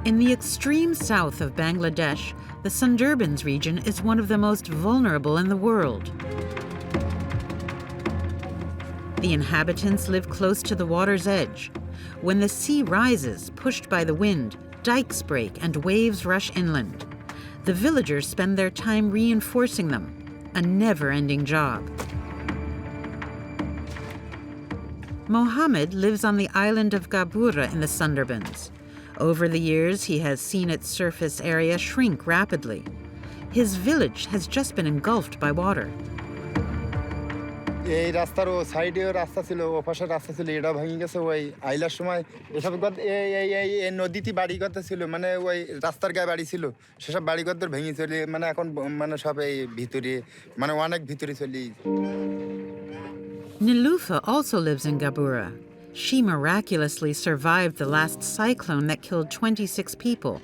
In the extreme south of Bangladesh, the Sundarbans region is one of the most vulnerable in the world. The inhabitants live close to the water's edge. When the sea rises, pushed by the wind, dikes break and waves rush inland. The villagers spend their time reinforcing them, a never-ending job. Mohammed lives on the island of Gabura in the Sundarbans. Over the years, he has seen its surface area shrink rapidly. His village has just been engulfed by water. এই রাস্তার ও সাইডেও রাস্তা ছিল, ও পাশে রাস্তা ছিল, এটা ভেঙে গেছে ওই আইলার সময়। এসব এই নদীতে বাড়িঘর ছিল, মানে ওই রাস্তার গায়ে বাড়ি ছিল, সেসব বাড়িঘর ভেঙে চলে, মানে এখন মানে সব এই ভিতরে, মানে অনেক ভিতরে চলে। Nilufa also lives in Gabura. She miraculously survived the last cyclone that killed 26 people,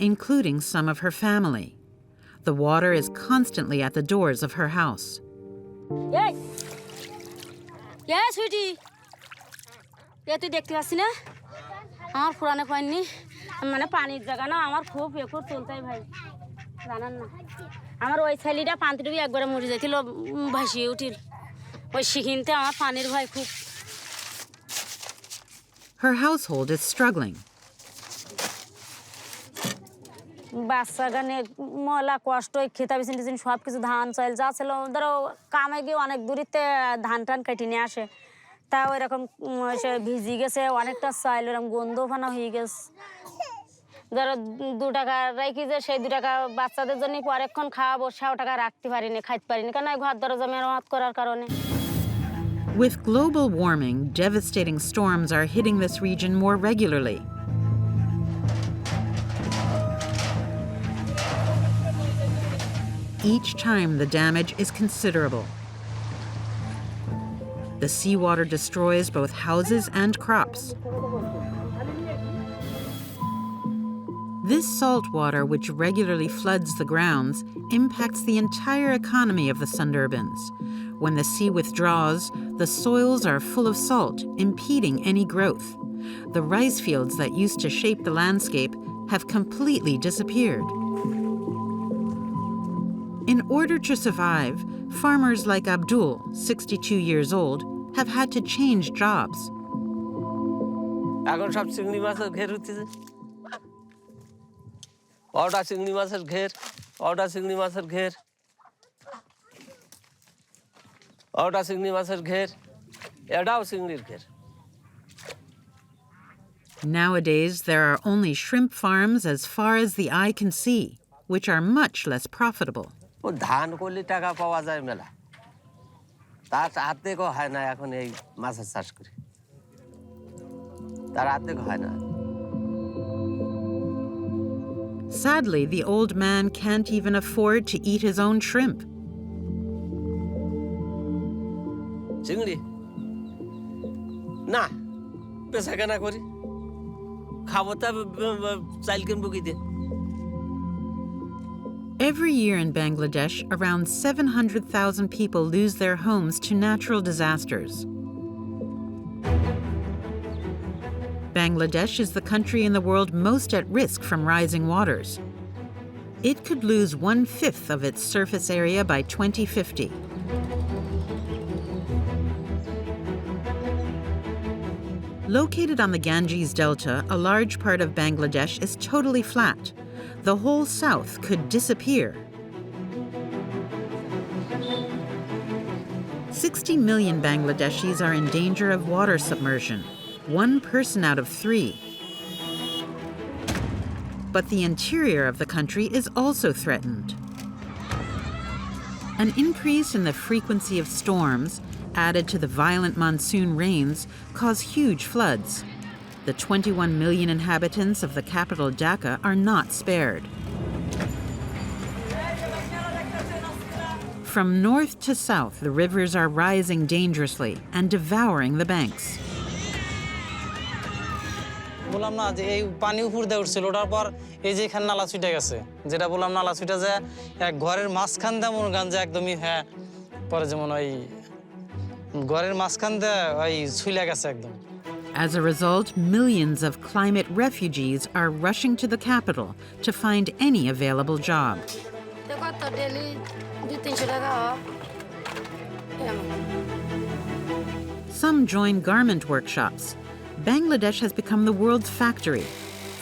including some of her family. The water is constantly at the doors of her house. Yes. Yes, sweetie. ये तो देखते हो ना, हमारे पुराने पानी, मैंने पानी जगह ना हमारे खूब बेखूब चलता है भाई, जाना ना, हमारे वही साली डा पांच रुपये एक बार मुझे जाती लो भाषी उठिल, वही शिकिंते हमारे पानी भाई खूब. Her household is struggling. বাচ্চাগানে মলা কষ্ট খেতে বেশি সব কিছু ধান চাল যা ছিল ধরো কামে গিয়ে অনেক দূরিতে ধান টান কেটে নিয়ে আসে তা ওইরকম ভিজি গেছে অনেকটা চাইল ওরকম গন্ধ ফানা হয়ে গেছে ধরো 2 টাকা রাখি যে সেই 2 টাকা বাচ্চাদের জন্য পরেক্ষণ খাওয়াবো 100 টাকা রাখতে পারিনি খাইতে পারিনি কারণ ঘর দরজা মেরামত করার কারণে. With global warming, devastating storms are hitting this region more regularly. Each time the damage is considerable. The seawater destroys both houses and crops. This salt water, which regularly floods the grounds, impacts the entire economy of the Sundarbans. When the sea withdraws, the soils are full of salt, impeding any growth. The rice fields that used to shape the landscape have completely disappeared. In order to survive, farmers like Abdul, 62 years old, have had to change jobs. এখন সব চিংড়ি মাছের ঘের হচ্ছে ওটা চিংড়ি মাছের ঘের ওটা চিংড়ি মাছের ঘের ওটা চিংড়ি মাছের ঘের এটাও চিংড়ির ঘের. Nowadays, there are only shrimp farms as far as the eye can see, which are much less profitable. ও ধান করলে টাকা পাওয়া যায় মেলা তার হাতেও হয় না এখন এই মাছের চাষ করে তার হাতেও হয় না. Sadly, the old man can't even afford to eat his own shrimp. চিংড়ি না পেশা কেনা করি খাবো তা চাইল কিনবো কি দিয়ে. Every year in Bangladesh, around 700,000 people lose their homes to natural disasters. Bangladesh is the country in the world most at risk from rising waters. It could lose 1/5 of its surface area by 2050. Located on the Ganges Delta, a large part of Bangladesh is totally flat. The whole south could disappear. 60 million Bangladeshis are in danger of water submersion, 1 person out of 3. But the interior of the country is also threatened. An increase in the frequency of storms, added to the violent monsoon rains, cause huge floods. The 21 million inhabitants of the capital Dhaka are not spared. From north to south, the rivers are rising dangerously and devouring the banks. বললাম না যে এই পানি উপর দিয়ে উঠছিল ওটার পর এই যে এখানে নালা ছুটে গেছে যেটা বললাম নালা ছুটে যায় এক ঘরের মাঝখান দিয়ে মনে করেন যে একদমই হ্যাঁ পরে যেমন ওই ঘরের মাঝখান দিয়ে ওই ছুইলা গেছে একদম. As a result, millions of climate refugees are rushing to the capital to find any available job. Some join garment workshops. Bangladesh has become the world's factory.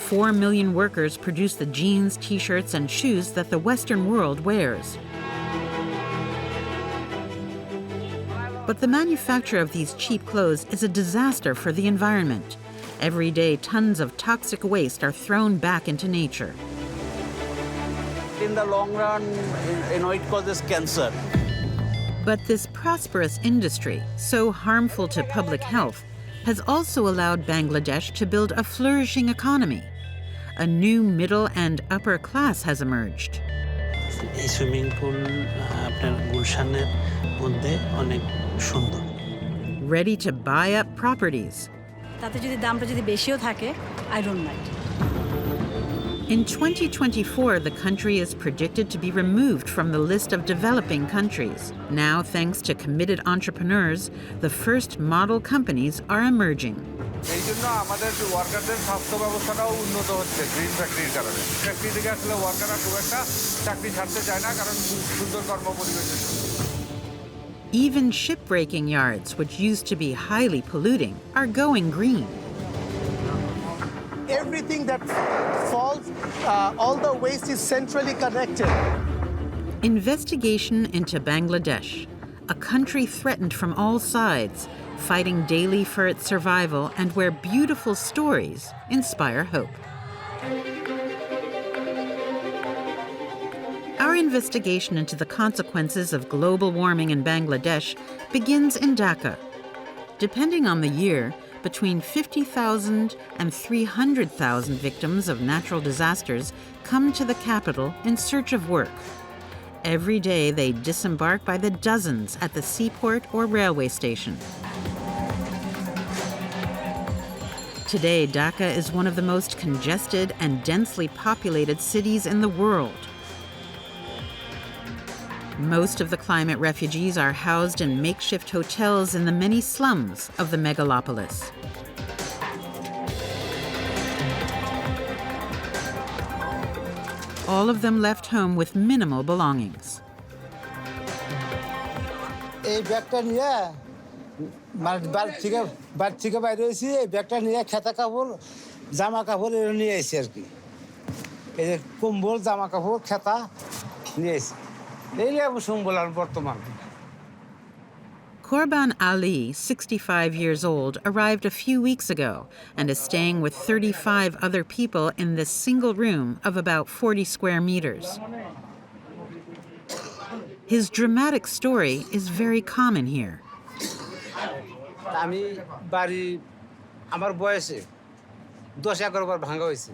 4 million workers produce the jeans, t-shirts, and shoes that the Western world wears. But the manufacture of these cheap clothes is a disaster for the environment. Every day, tons of toxic waste are thrown back into nature. In the long run, it causes cancer. But this prosperous industry, so harmful to public health, has also allowed Bangladesh to build a flourishing economy. A new middle and upper class has emerged. এই swimming pool আপনার গুলশানের মধ্যে অনেক সুন্দর। Ready to buy up properties. তাতে যদি দামটা যদি বেশিও থাকে, I don't mind. In 2024, the country is predicted to be removed from the list of developing countries. Now, thanks to committed entrepreneurs, the first model companies are emerging. এই জন্য আমাদের ওয়ার্কারদের স্বাস্থ্য ব্যবস্থাটাও উন্নত হচ্ছে গ্রিন ফ্যাক্টরির কারণে। ফ্যাক্টরি থেকে আসলে ওয়ার্কাররা খুব একটা চাকরি ছাড়তে চায় না কারণ সুন্দর কর্মপরিবেশের জন্য। Even shipbreaking yards, which used to be highly polluting, are going green. Everything that falls, all the waste is centrally connected. Investigation into Bangladesh, a country threatened from all sides, fighting daily for its survival and where beautiful stories inspire hope. Our investigation into the consequences of global warming in Bangladesh begins in Dhaka. Depending on the year, between 50,000 and 300,000 victims of natural disasters come to the capital in search of work. Every day they disembark by the dozens at the seaport or railway station. Today, Dhaka is one of the most congested and densely populated cities in the world. Most of the climate refugees are housed in makeshift hotels in the many slums of the megalopolis. All of them left home with minimal belongings. এই ব্যাগটা নিয়ে মানে বাড়ি থেকে বাইরে হয়েছি এই ব্যাগটা নিয়ে খেতা কাপড় জামা কাপড় এগুলো নিয়ে এসেছি আর কি এই যে কম্বল জামা কাপড় খেতা নিয়ে এসেছি এই নিয়ে সম্বল আর বর্তমান Korban Ali, 65 years old, arrived a few weeks ago and is staying with 35 other people in this single room of about 40 square meters. His dramatic story is very common here. আমি বাড়ি আমার বয়সে 10-11 বার ভাঙা হয়েছে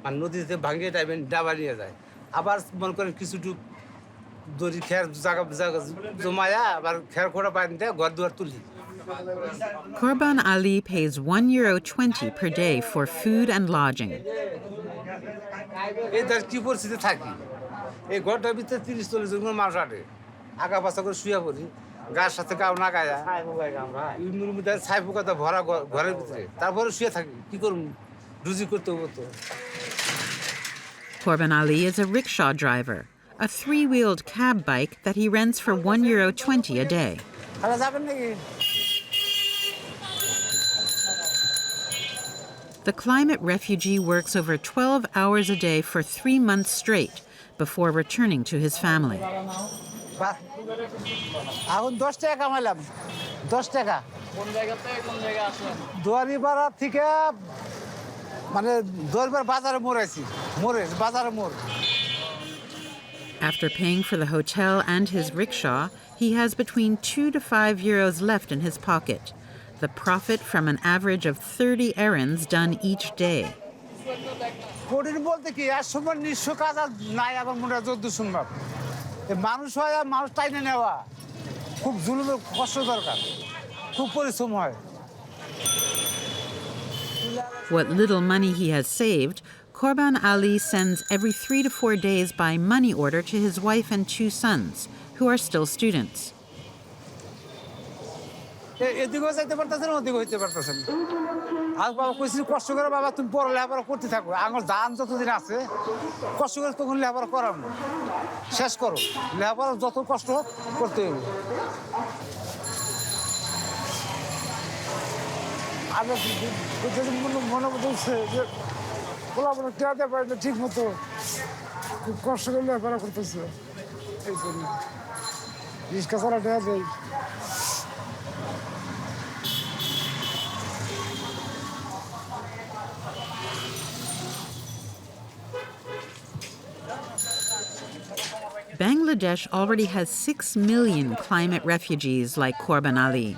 আর নদীতে ভাঙিয়ে টাইপের ডাবা নিয়ে যায় আবার মনে করেন কিছুটুক দড়ি খের জায়গা জমায়া আবার খের খোড়া পানি দিয়ে ঘর দুয়ার তুলি Korban Ali pays €1.20 per day for food and lodging. এই তার কি পরিস্থিতি থাকি এই ঘরটার ভিতরে 30-40 জন মানুষ আটে আগা পাশা করে শুয়ে পড়ি গাছ সাথে গাও না গায়া ইমুর মধ্যে ছাই পোকাতে ভরা ঘরের ভিতরে তারপরে শুয়ে থাকি কি করব রুজি করতে হতো Korban Ali is a rickshaw driver, a three-wheeled cab bike that he rents for €1.20 a day. খালা যাবেন নাকি The climate refugee works over 12 hours a day for 3 months straight before returning to his family. এখন 10 টাকা কামাইলাম 10 টাকা কোন জায়গা থেকে কোন জায়গা আসলেন দুয়ারিপাড়া থেকে মানে দুয়ারিপাড়া বাজারে মোড়াইছি বাজারে মোড় After paying for the hotel and his rickshaw, he has between €2 to €5 left in his pocket, the profit from an average of 30 errands done each day. কঠিন বলতে কি আর সময় নিঃস্ব কাজ আর নাই আবার মনে হয় যদ্দূর সম্ভব মানুষ হয় আর মানুষ টাইনে নেওয়া খুব জুলুমের কষ্ট দরকার খুব পরিশ্রম হয় What little money he has saved, Korban Ali sends every 3 to 4 days by money order to his wife and 2 sons, who are still students. এদিকেও যাইতে পারতেছেন ওদিকেও হইতে পারতেছেন আর বাবা কইছি কষ্ট করে বাবা তুমি পড়া লেখাপড়া করতে থাকো আমার দান যতদিন আছে কষ্ট করে তখন লেখাপড়া করাম না শেষ করো লেখাপড়া যত কষ্ট করতে হবে আমার মনে বলছে যে বলা বলে টেয়াতে পারে না ঠিক মতো খুব কষ্ট করে লেখাপড়া করতেছে এই জন্য রিক্সা চালা টেয়া দেয় Bangladesh already has 6 million climate refugees like Korban Ali.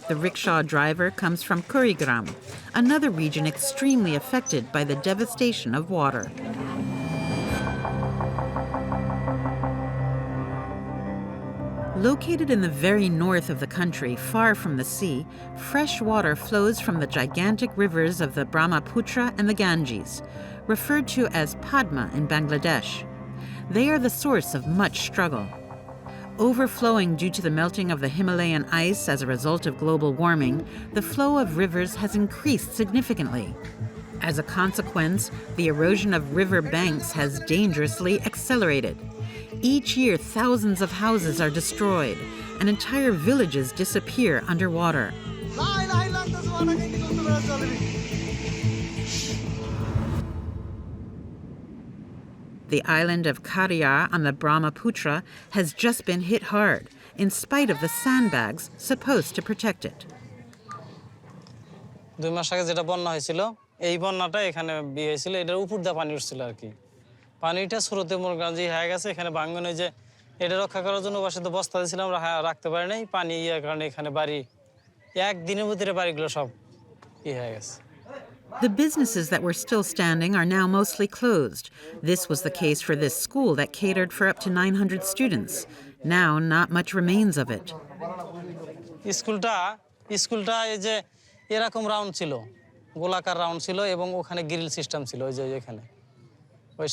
The rickshaw driver comes from Kurigram, another region extremely affected by the devastation of water. Located in the very north of the country, far from the sea, fresh water flows from the gigantic rivers of the Brahmaputra and the Ganges, referred to as Padma in Bangladesh. They are the source of much struggle. Overflowing due to the melting of the Himalayan ice as a result of global warming, the flow of rivers has increased significantly. As a consequence, the erosion of river banks has dangerously accelerated. Each year, thousands of houses are destroyed, and entire villages disappear underwater. The island of Karia on the Brahmaputra has just been hit hard, in spite of the sandbags supposed to protect it. 2 মাস আগে যেটা বন্যা হয়েছিল এই বন্যাটা এখানে বিয়ে হয়েছিল এটার উপর দিয়ে পানি উঠছিল আর কি পানিটা স্রোতে মোরগাঞ্জি হয়ে গেছে এখানে ভাঙন হয়ে যে এটা রক্ষা করার জন্য বাসাতে বস্তা দিয়েছিলাম রাখতে পারি নাই পানি ইয়ার কারণে এখানে বাড়ি একদিনের ভিতরে বাড়িগুলো সব হয়ে গেছে The businesses that were still standing are now mostly closed. This was the case for this school that catered for up to 900 students. Now, not much remains of it. স্কুলটা এই যে এরকম রাউন্ড ছিল গোলাকার রাউন্ড ছিল এবং ওখানে grill system ছিল ওই যে এখানে ওই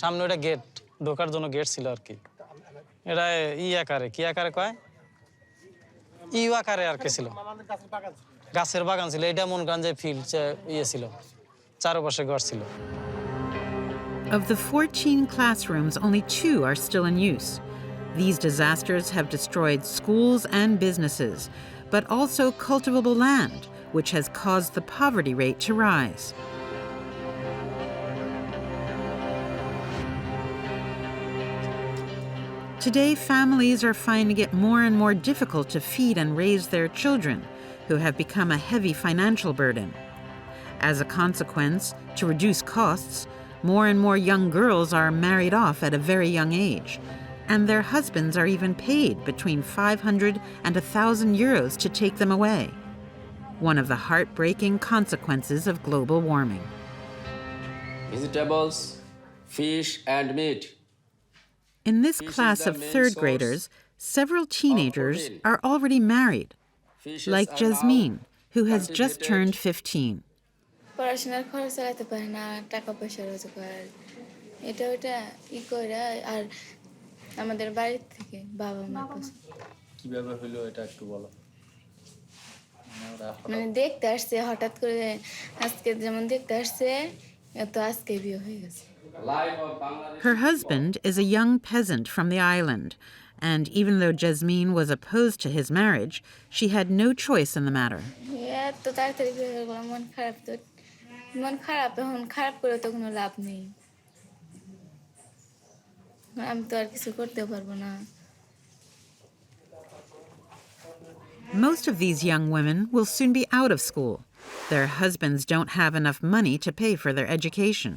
সামনে ওটা গেট ঢোকার জন্য গেট ছিল আর কি এটা কি আকারে কয় আকারে আর কি ছিল গাছের বাগান ছিল এটা মনগঞ্জে ফিল্ড ছিল চারপাশে ঘর ছিল Of the 14 classrooms, only 2 are still in use. These disasters have destroyed schools and businesses, but also cultivable land, which has caused the poverty rate to rise. Today, families are finding it more and more difficult to feed and raise their children, who have become a heavy financial burden. As a consequence, to reduce costs, more and more young girls are married off at a very young age, and their husbands are even paid between 500 and 1,000 euros to take them away. One of the heartbreaking consequences of global warming. Vegetables, fish, and meat. In this class of third graders, several teenagers are already married, like Jasmine, who has just turned 15. পড়াশোনার খরচ চালাতে পারে না টাকা পয়সা রোজগার এটা ওটা করে আর আমাদের বাড়ি থেকে বাবা মা কিভাবে হলো এটা একটু বলো মানে দেখতে আসছে হঠাৎ করে আজকে যেমন দেখতে আসছে তো আজকে বিয়ে হয়ে গেছে Her husband is a young peasant from the island, and even though Jasmine was opposed to his marriage, she had no choice in the matter. তো তাড়াতাড়ি বিয়ে হয়ে গেল মন খারাপ এখন খারাপ করে তো কোনো লাভ নেই আমি তো আর কিছু করতে পারবো না Most of these young women will soon be out of school. Their husbands don't have enough money to pay for their education.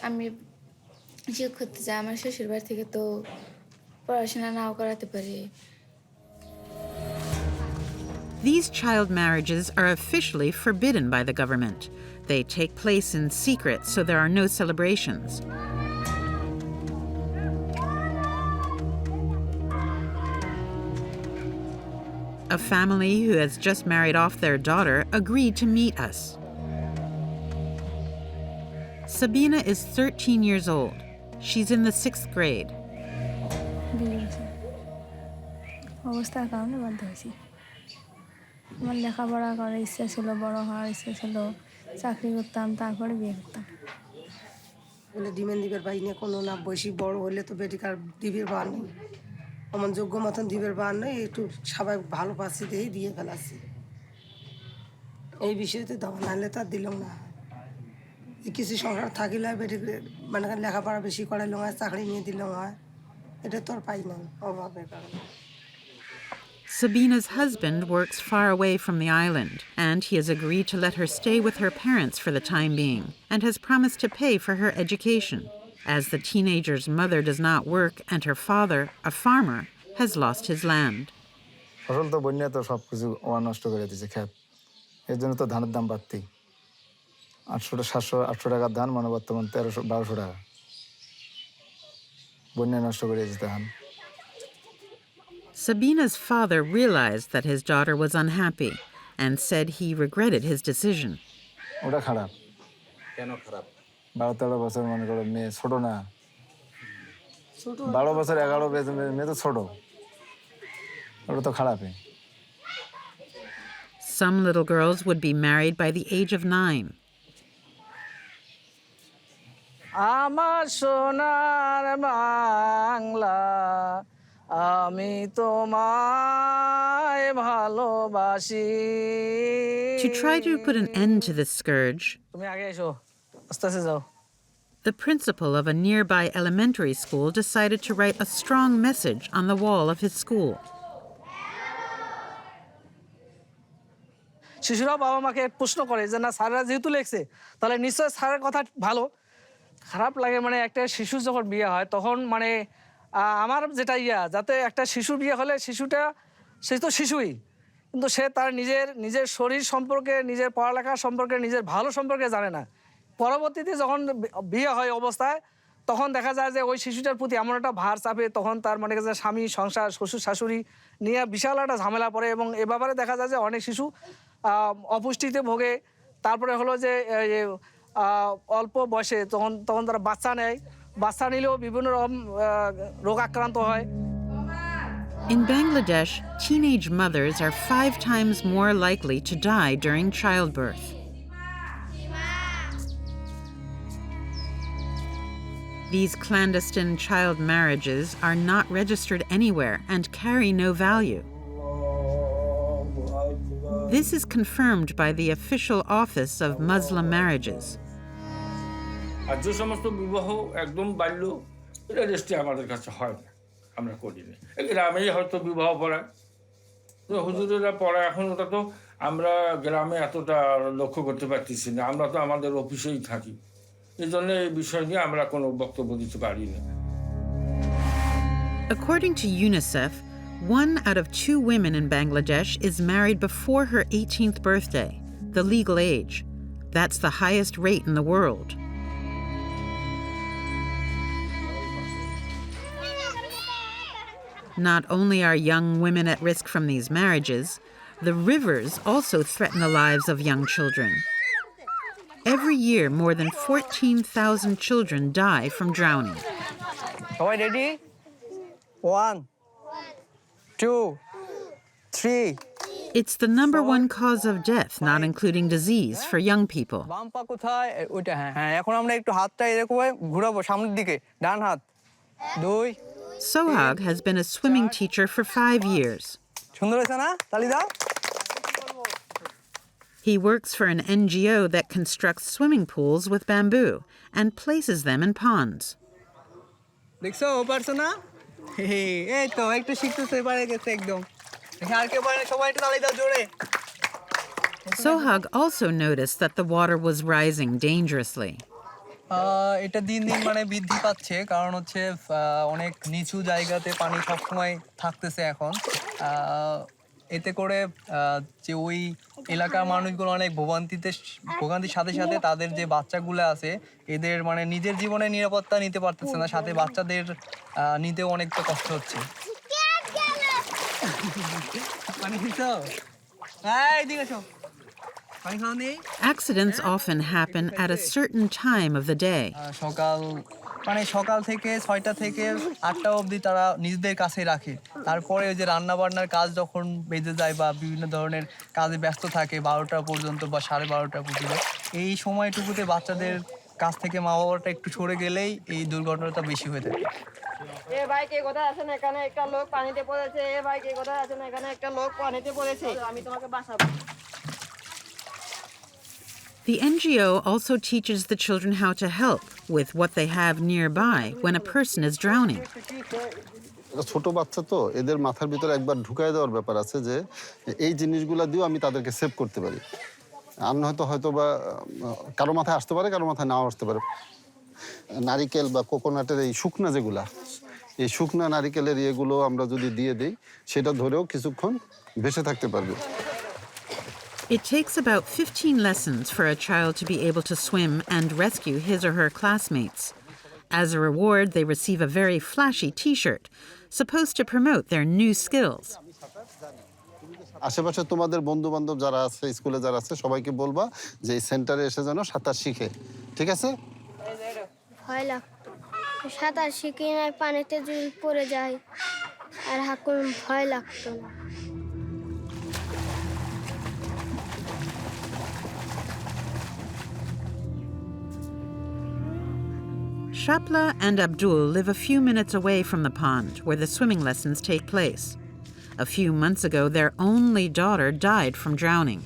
আমি শিক্ষক করতে চাই আমার শ্বশুর বাড়ি থেকে তো পড়াশোনা নাও করাতে পারি These child marriages are officially forbidden by the government. They take place in secret, so there are no celebrations. A family who has just married off their daughter agreed to meet us. Sabina is 13 years old. She's in the 6th grade. অবস্থার কারণে বাধ্য হয়েছি। আমার লেখাপড়া করার ইচ্ছা ছিল, বড় হওয়ার ইচ্ছা ছিল, চাকরি করতাম, তারপরে বিয়ে করতাম। বলে ডিমেন দিবের ভাই নিয়ে কোনো না, বেশি বড় হলে তো বেটিকার দিবের বার নেই, আমার যোগ্য মতন দিবের বার নেই, একটু সবাই ভালো পাচ্ছি দিয়েই দিয়ে ফেলাচ্ছি। এই বিষয়তে দেওয়া নাহলে তো আর দিলাম না। কিছু সংসার থাকিলে বেটি মানে লেখাপড়া বেশি করাইলাম হয়, চাকরি নিয়ে দিলাম হয়, এটা তো আর পাই না অভাবের কারণে। Sabina's husband works far away from the island, and he has agreed to let her stay with her parents for the time being, and has promised to pay for her education, as the teenager's mother does not work and her father, a farmer, has lost his land. ফসল তো বন্যা তো সব কিছু নষ্ট করে দিয়েছে ক্ষেত, এর জন্য তো ধানের দাম বাড়তি। 700-800 টাকার ধান মানে বর্তমান 1300-1200 টাকা, বন্যা নষ্ট করে দিয়েছে ধান। Sabina's father realized that his daughter was unhappy and said he regretted his decision. ওটা খারাপ। কেন খারাপ? 12-13 বছর মনে করো মেয়ে, ছোট না, 12 বছর 11 মেয়ে তো ছোট, ওটা তো খারাপই। Some little girls would be married by the age of 9. আমার সোনার বাংলা, আমি তোমায় ভালোবাসি। To try to put an end to this scourge, তুমি আগে এসো, আস্তে আস্তে যাও। the principal of a nearby elementary school decided to write a strong message on the wall of his school. শিশুরা বাবা মাকে প্রশ্ন করে যে না স্যাররা যেহেতু লেখছে তাহলে নিশ্চয় স্যারের কথা ভালো। খারাপ লাগে মানে একটা শিশু যখন বিয়ে হয় তখন মানে আমার যেটা যাতে একটা শিশু বিয়ে হলে শিশুটা সে তো শিশুই, কিন্তু সে তার নিজের শরীর সম্পর্কে, নিজের পড়ালেখা সম্পর্কে, নিজের ভালো সম্পর্কে জানে না। পরবর্তীতে যখন বিয়ে হয় অবস্থায় তখন দেখা যায় যে ওই শিশুটার প্রতি এমন একটা ভার চাপে, তখন তার মানে স্বামী, সংসার, শ্বশুর শাশুড়ি নিয়ে বিশাল একটা ঝামেলা পড়ে, এবং এ ব্যাপারে দেখা যায় যে অনেক শিশু অপুষ্টিতে ভোগে। তারপরে হলো যে অল্প বয়সে তখন তারা বাচ্চা নেয়, বাচ্চা নিলেও বিভিন্ন রকম রোগ আক্রান্ত হয়। In Bangladesh, teenage mothers are 5 times more likely to die during childbirth. These clandestine child marriages are not registered anywhere and carry no value. This is confirmed by the official office of Muslim marriages. আর যে সমস্ত বিবাহ একদম বাল্য, এটা registry আমাদের কাছে হয় না, আমরা করিনি। গ্রামেই হয়তো বিবাহ পড়ায়, তো হুজুরেরা পড়ায়, এখন ওটা তো আমরা গ্রামে এতটা লক্ষ্য করতে পারতেছি না, আমরা তো আমাদের অফিসেই থাকি, এই জন্য এই বিষয় নিয়ে আমরা কোনো বক্তব্য দিতে পারি না। According to UNICEF, 1 out of 2 women in Bangladesh is married before her 18th birthday, the legal age. That's the highest rate in the world. Not only are young women at risk from these marriages, the rivers also threaten the lives of young children. Every year, more than 14,000 children die from drowning. All right, ready? 1, 2, 3. It's the number 1 cause of death, not including disease, for young people. বাম পা কোথায়? ওইটা, হ্যাঁ। এখন আমরা একটু হাতটা এরকম ঘোরাবো সামনের দিকে, ডান হাত। 2. Sohag has been a swimming teacher for 5 years. সুন্দর হয়েছে না? তালি দাও। He works for an NGO that constructs swimming pools with bamboo and places them in ponds. দেখছো ও পারছো না? এই তো একটু শিখতেছে, পারে গেছে একদম। আর কেউ পারে, সবাই একটু তালি দাও জোরে। Sohag also noticed that the water was rising dangerously. এটা দিন দিন মানে বৃদ্ধি পাচ্ছে, কারণ হচ্ছে অনেক নিচু জায়গাতে পানি সবসময় থাকতেছে এখন। এতে করে যে ওই এলাকার মানুষগুলো অনেক ভোগান্তির সাথে সাথে তাদের যে বাচ্চাগুলো আছে এদের মানে নিজের জীবনে নিরাপত্তা নিতে পারতেছে না, সাথে বাচ্চাদের নিতেও অনেকটা কষ্ট হচ্ছে। Accidents often happen at a certain time of the day. সকাল মানে সকাল থেকে 6টা থেকে 8টা অবধি তারা নিজেদের কাছে রাখে। তারপরে ওই যে রান্না বান্নার কাজ যখন বেজে যায় বা বিভিন্ন ধরনের কাজে ব্যস্ত থাকে 12টা পর্যন্ত বা 12:30টা পর্যন্ত, এই সময়টুকুতে বাচ্চাদের কাছ থেকে মা বাবাটা একটু সরে গেলেই এই দুর্ঘটনাটা বেশি হয়ে থাকে। এ ভাই কে কোথায় আছেন? এখানে একটা লোক পানিতে পড়েছে। এ ভাই কে কোথায় আছেন? এখানে একটা লোক পানিতে পড়েছে। আমি তোমাকে বাঁচাবো। The NGO also teaches the children how to help with what they have nearby when a person is drowning. ছোট বাচ্চা তো এদের মাথার ভিতরে একবার ঢুকায় দেওয়ার ব্যাপার আছে যে এই জিনিসগুলো দিয়েও আমি তাদেরকে সেভ করতে পারি। আর হয়তো বা কারো মাথায় আসতে পারে, কারো মাথায় নাও আসতে পারে। নারিকেল বা কোকোনাটের এই শুকনা যেগুলা, এই শুকনা নারিকেলের ইয়েগুলো আমরা যদি দিয়ে দিই, সেটা ধরেও কিছুক্ষণ ভেসে থাকতে পারবে। It takes about 15 lessons for a child to be able to swim and rescue his or her classmates. As a reward, they receive a very flashy T-shirt, supposed to promote their new skills. আশেপাশে তোমাদের বন্ধু-বান্ধব যারা আছে, স্কুলে যারা আছে, সবাইকে বলবা যে এই সেন্টারে এসে যেন সাঁতার শিখে। ঠিক আছে? ভয় লাগতো। সাঁতার শিখে পানিতে যদি পড়ে যায় আর এখন ভয় লাগতো না। Shapla and Abdul live a few minutes away from the pond where the swimming lessons take place. A few months ago, their only daughter died from drowning.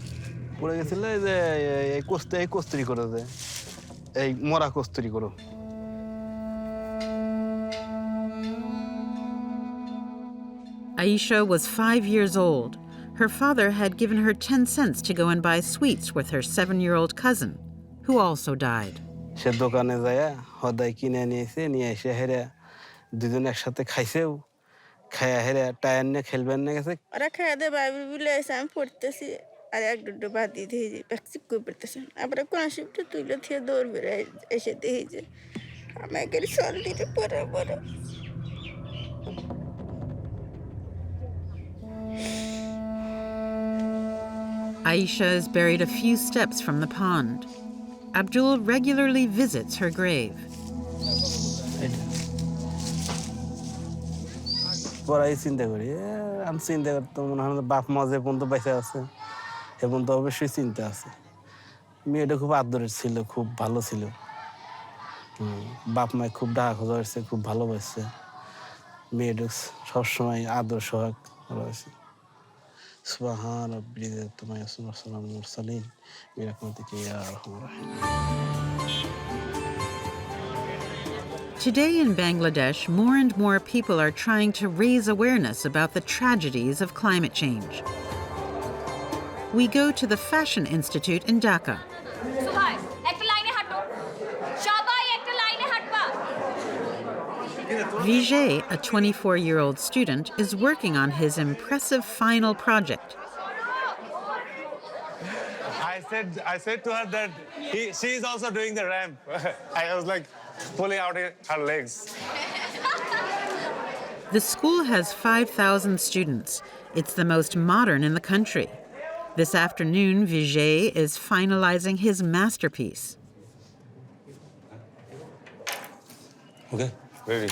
Aisha was 5 years old. Her father had given her 10 cents to go and buy sweets with her 7-year-old cousin, who also died. সে দোকানে যায় হদাই কিনে নিয়েছে, নিয়ে এসে হেরে দুজন একসাথে খাইছেও, খাইয়া হেরে টায়ার নিয়ে খেলবেন না গেছে। ওরা খাইয়া দিয়ে বাইবেল বলে এসে আমি পড়তেছি, আর এক দুটো বাদ দিয়ে দিয়ে যে প্যাকসিক করে পড়তেছে। আবার কোন শিফটে তুলে দিয়ে দৌড় বেড়ে এসে দিয়ে যে আমাকে সল দিতে পড়ে পড়ে। Aisha is buried a few steps from the pond. Abdul regularly visits her grave. পড়াই চিন্তা করি, আমি চিন্তা করতাম মনে হয় বাপ মা যে পর্যন্ত বেঁচে আছে এ পর্যন্ত অবশ্যই চিন্তা আছে। মেয়েটা খুব আদরের ছিল, খুব ভালো ছিল। বাপ মায় খুব ডাকা খোঁজা হয়েছে, খুব ভালোবাসছে। মেয়েটা সবসময় আদর সোহাগ রয়েছে। সুবহান রাব্বিল ইজ্জাতি ওয়া সালামুল মুরসালিন বিরাহমাতিকা ইয়া আরহামার রাহিম। Today in Bangladesh, more and more people are trying to raise awareness about the tragedies of climate change. We go to the Fashion Institute in Dhaka. Vijay, a 24-year-old student, is working on his impressive final project. I said to her that she is also doing the ramp. I was like pulling out her legs. The school has 5,000 students. It's the most modern in the country. This afternoon, Vijay is finalizing his masterpiece. Okay, ready.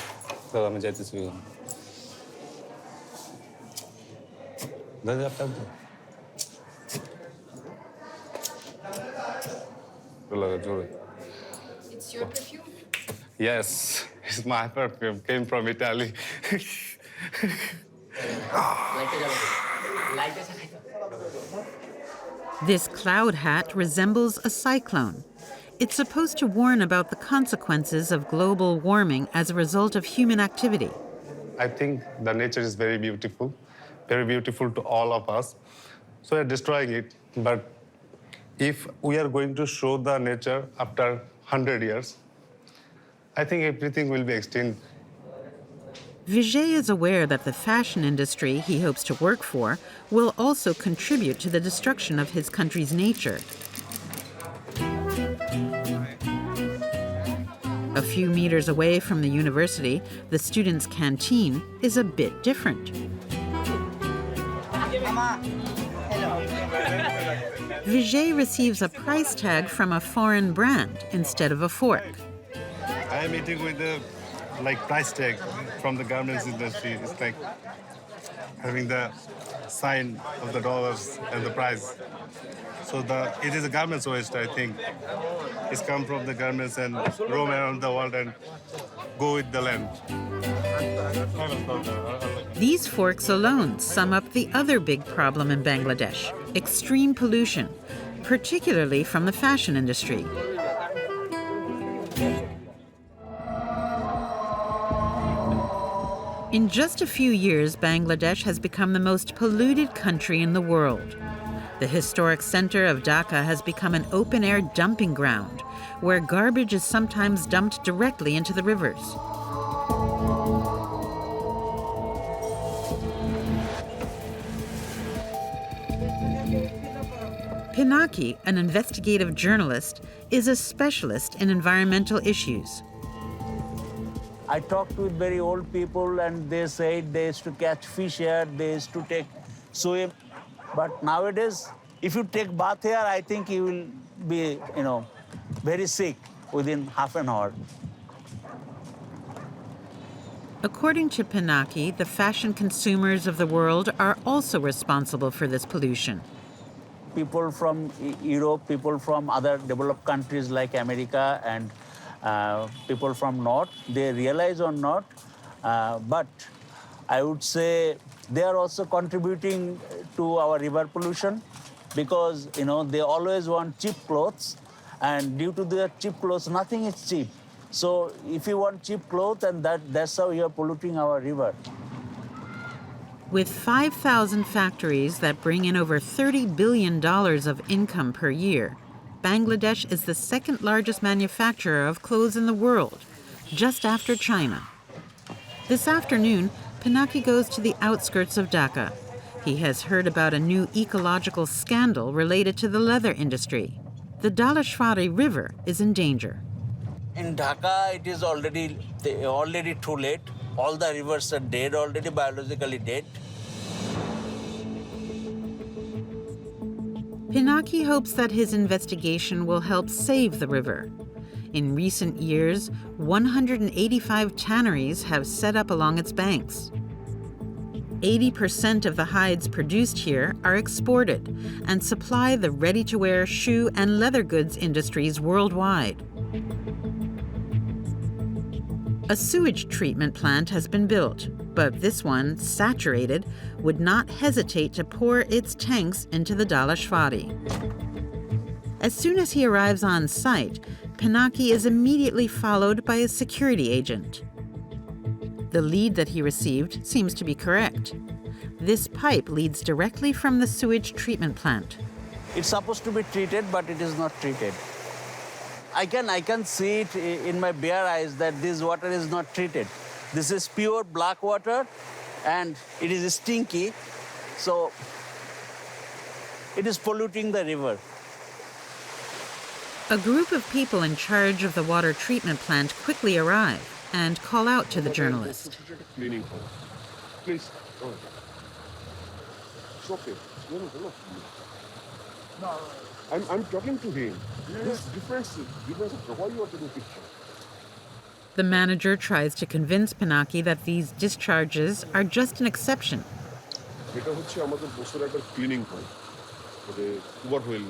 So I'm going to see you. It's your perfume? Yes, it's my perfume. Came from Italy. This cloud hat resembles a cyclone. It's supposed to warn about the consequences of global warming as a result of human activity. I think the nature is very beautiful to all of us. So we're destroying it. But if we are going to show the nature after 100 years, I think everything will be extinct. Vijay is aware that the fashion industry he hopes to work for will also contribute to the destruction of his country's nature. A few meters away from the university, the students' canteen is a bit different. Vijay receives a price tag from a foreign brand instead of a fork. Hey, I'm eating with the price tag from the garments industry. It's like having the sign of the dollars and the price. So it is a garments waste, I think. It's come from the garments and roam around the world and go with the land. These forks alone sum up the other big problem in Bangladesh: extreme pollution, particularly from the fashion industry. In just a few years, Bangladesh has become the most polluted country in the world. The historic center of Dhaka has become an open-air dumping ground, where garbage is sometimes dumped directly into the rivers. Pinaki, an investigative journalist, is a specialist in environmental issues. I talked with very old people and they said they used to catch fish here, they used to take swim. But nowadays, if you take bath here, I think you will be, very sick within half an hour. According to Pinaki, the fashion consumers of the world are also responsible for this pollution. People from Europe, people from other developed countries like America and people from North, they realize or not, but I would say they are also contributing to our river pollution because, they always want cheap clothes, and due to their cheap clothes, nothing is cheap. So if you want cheap clothes, and that's how you are polluting our river. With 5,000 factories that bring in over $30 billion of income per year, Bangladesh is the second largest manufacturer of clothes in the world, just after China. This afternoon, Pinaki goes to the outskirts of Dhaka. He has heard about a new ecological scandal related to the leather industry. The Dhalashwari River is in danger. In Dhaka, it is already too late. All the rivers are dead, already biologically dead. Pinaki hopes that his investigation will help save the river. In recent years, 185 tanneries have set up along its banks. 80% of the hides produced here are exported and supply the ready-to-wear shoe and leather goods industries worldwide. A sewage treatment plant has been built, but this one, saturated, would not hesitate to pour its tanks into the Dhalashwari. As soon as he arrives on site, Pinaki is immediately followed by a security agent. The lead that he received seems to be correct. This pipe leads directly from the sewage treatment plant. It's supposed to be treated, but it is not treated. I can see it in my bare eyes that this water is not treated. This is pure black water and it is stinky, so it is polluting the river. A group of people in charge of the water treatment plant quickly arrive and call out to the journalist. Please. It's okay. No. I'm talking to him. This difference. Why you want to do picture? The manager tries to convince Pinaki that these discharges are just an exception. এটা হচ্ছে আমাদের বছরে একটা cleaning হয় মানে ওভারওয়েল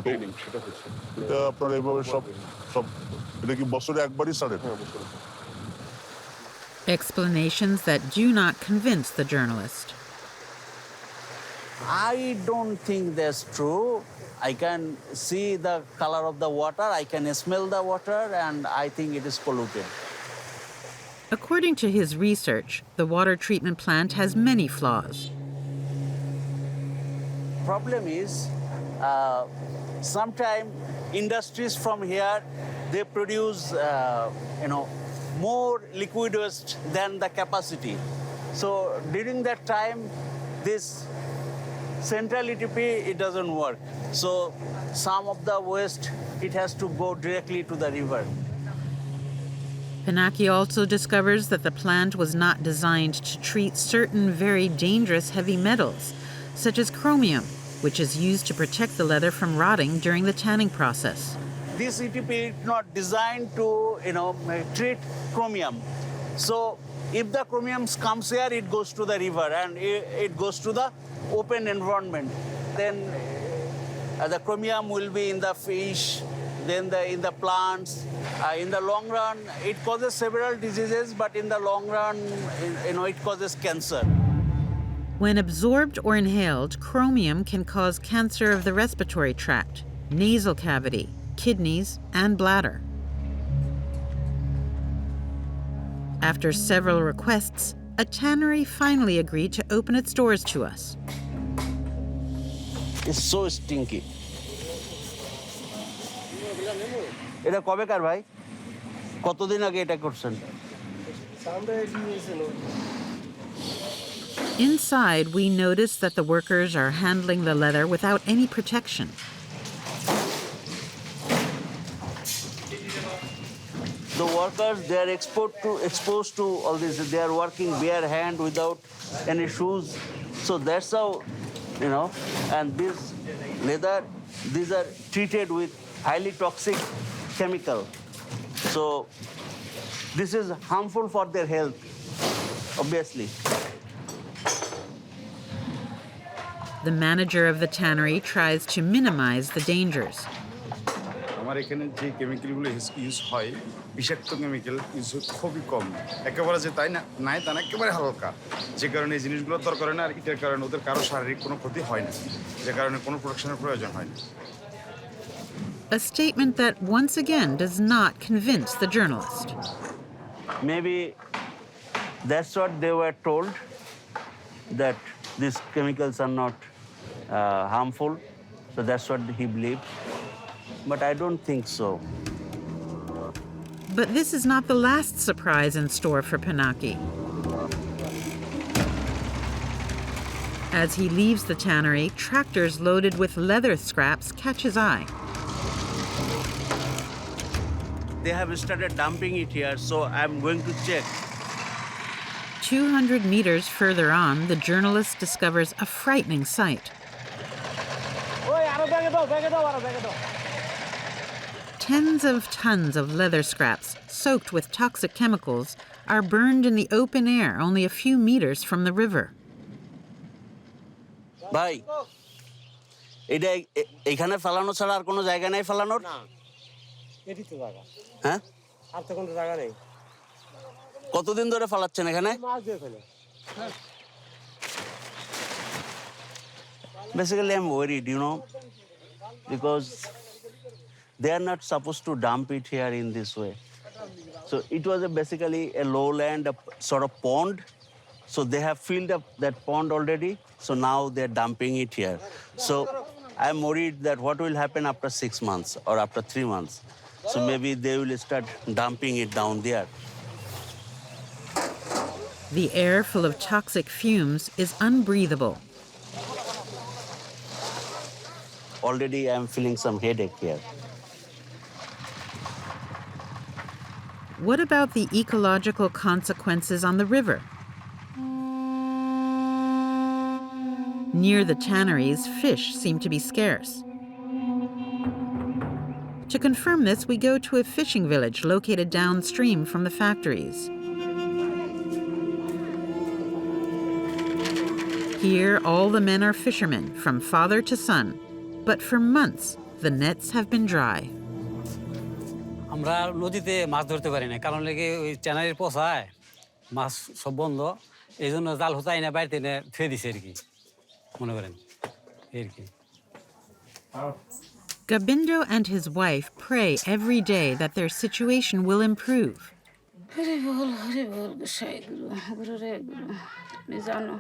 cleaning সেটা হচ্ছে এটা আপনার এইভাবে সব এটা কি বছরে একবারই সারে হ্যাঁ বছরে Explanations that do not convince the journalist. I don't think that's true. I can see the color of the water, I can smell the water, and I think it is polluted. According to his research, the water treatment plant has many flaws. Problem is, sometimes industries from here, they produce, more liquid waste than the capacity. So during that time, this central ETP, it doesn't work. So some of the waste, it has to go directly to the river. Pinaki also discovers that the plant was not designed to treat certain very dangerous heavy metals, such as chromium, which is used to protect the leather from rotting during the tanning process. this ETP is not designed to, treat chromium. So if the chromium comes here, it goes to the river and it goes to the open environment. Then the chromium will be in the fish, then in the plants. In the long run, it causes several diseases, but in the long run, it causes cancer. When absorbed or inhaled, chromium can cause cancer of the respiratory tract, nasal cavity, kidneys, and bladder. After several requests, a tannery finally agreed to open its doors to us. It's so stinky. এটা কবেকার ভাই? কতদিন আগে এটা করছেন? Inside, we notice that the workers are handling the leather without any protection. The workers, they are exposed to all this. They are working bare hand without any shoes. So that's how, and this leather, these are treated with highly toxic chemical. So this is harmful for their health, obviously. The manager of the tannery tries to minimize the dangers. আমার এখানে যে কেমিক্যালগুলো use হয় বিষাক্ত chemical use খুবই কম একেবারে যে তাই না নাই তা না একেবারে হালকা যে কারণে এই জিনিসগুলো দরকার হয় না আর এটার কারণে ওদের কারো শারীরিক কোনো ক্ষতি হয় না যে কারণে কোনো প্রোটেকশনের প্রয়োজন হয় না A statement that once again does not convince the journalist. Maybe that's what they were told, that these chemicals are not harmful. So that's what he believed. But I don't think so. But this is not the last surprise in store for Pinaki. As he leaves the tannery, tractors loaded with leather scraps catch his eye. They have started dumping it here, so I'm going to check. 200 meters further on, the journalist discovers a frightening sight. Tens of tons of leather scraps, soaked with toxic chemicals, are burned in the open air only a few meters from the river. ভাই এটা এখানে ফেলানো ছাড়া আর কোনো জায়গা নাই ফেলানোর না এটি তো জায়গা হ্যাঁ আর তো কোনো জায়গা নেই কতদিন ধরে ফেলাচ্ছেন এখানে মাছ দিয়ে ফেলে Basically I'm worried, because they are not supposed to dump it here in this way. So it was basically a lowland, a sort of pond. So they have filled up that pond already. So now they're dumping it here. So I'm worried that what will happen after 6 months or after 3 months. So maybe they will start dumping it down there. The air full of toxic fumes is unbreathable. Already I'm feeling some headache here. What about the ecological consequences on the river? Near the tanneries, fish seem to be scarce. To confirm this, we go to a fishing village located downstream from the factories. Here, all the men are fishermen, from father to son. But for months, the nets have been dry. আমরা নদীতে মাছ ধরতে পারি না কারণ লেগে ওই ট্যানারির পোষায় মাছ সব বন্ধ এই জন্য জাল হতাই না বাড়িতে এনে ফেলে দিছে আর কি মনে করেন এর কি Gobindo and his wife pray every day that their situation will improve. Hari বল গোসাই গুরু গুরু রে গুরু তুমি জানো